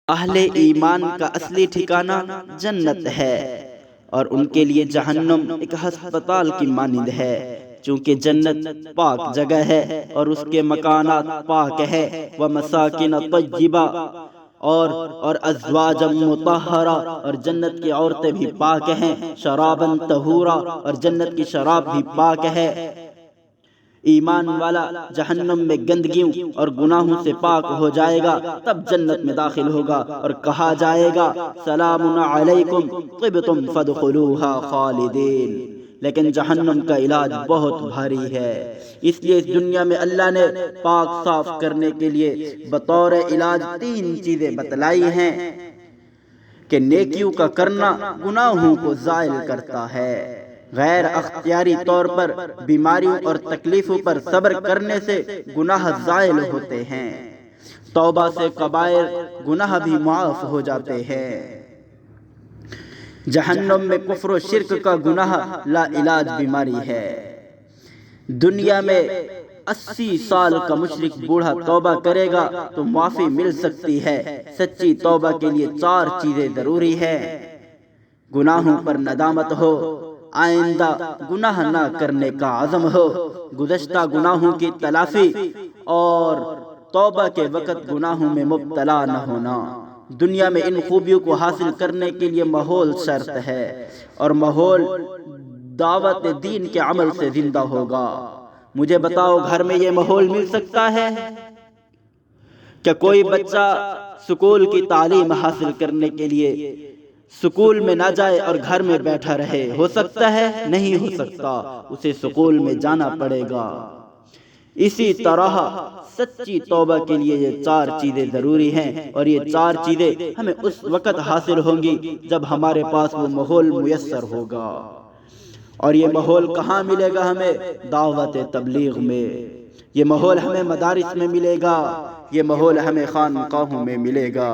اہل ایمان کا اصلی ٹھکانہ جنت ہے اور ان کے لیے جہنم ایک ہسپتال کی مانند ہے، چونکہ جنت پاک جگہ ہے اور اس کے مکانات پاک ہے، ومساکن طیبہ اور ازواج مطہرہ، اور جنت کی عورتیں بھی پاک ہیں، شرابا طہورا، اور جنت کی شراب بھی پاک ہے۔ ایمان والا جہنم میں گندگیوں اور گناہوں سے پاک ہو جائے گا، تب جنت میں داخل ہوگا اور کہا جائے گا سلام علیکم طبتم فادخلوها خالدین۔ لیکن جہنم کا علاج بہت بھاری ہے، اس لیے اس دنیا میں اللہ نے پاک صاف کرنے کے لیے بطور علاج 3 چیزیں بتلائی ہیں کہ نیکیوں کا کرنا گناہوں کو زائل کرتا ہے، غیر اختیاری طور پر بیماریوں اور تکلیفوں پر صبر کرنے سے گناہ زائل ہوتے ہیں، توبہ سے کبائر گناہ بھی معاف ہو جاتے ہیں۔ جہنم میں کفر و شرک کا گناہ لا علاج بیماری ہے۔ دنیا میں 80 سال کا مشرک بوڑھا توبہ کرے گا تو معافی مل سکتی ہے۔ سچی توبہ کے لیے 4 چیزیں ضروری ہیں: گناہوں پر ندامت ہو، آئندہ گناہ نہ کرنے کا عزم ہو، گزشتہ گناہوں کی تلافی، اور توبہ کے وقت گناہوں میں مبتلا نہ ہونا۔ دنیا میں ان خوبیوں کو حاصل کرنے کے لیے ماحول شرط ہے، اور ماحول دعوت دین کے عمل سے زندہ ہوگا۔ مجھے بتاؤ، گھر میں یہ ماحول مل سکتا ہے؟ کیا کوئی بچہ سکول کی تعلیم حاصل کرنے کے لیے سکول میں نہ جائے اور گھر میں بیٹھا رہے؟ ہو سکتا ہے؟ نہیں ہو سکتا، اسے سکول میں جانا پڑے گا۔ اسی طرح سچی توبہ کے لیے یہ 4 چیزیں ضروری ہیں، اور یہ 4 چیزیں ہمیں اس وقت حاصل ہوں گی جب ہمارے پاس وہ ماحول میسر ہوگا۔ اور یہ ماحول کہاں ملے گا ہمیں؟ دعوت تبلیغ میں۔ یہ ماحول ہمیں مدارس میں ملے گا، یہ ماحول ہمیں خانقاہوں میں ملے گا۔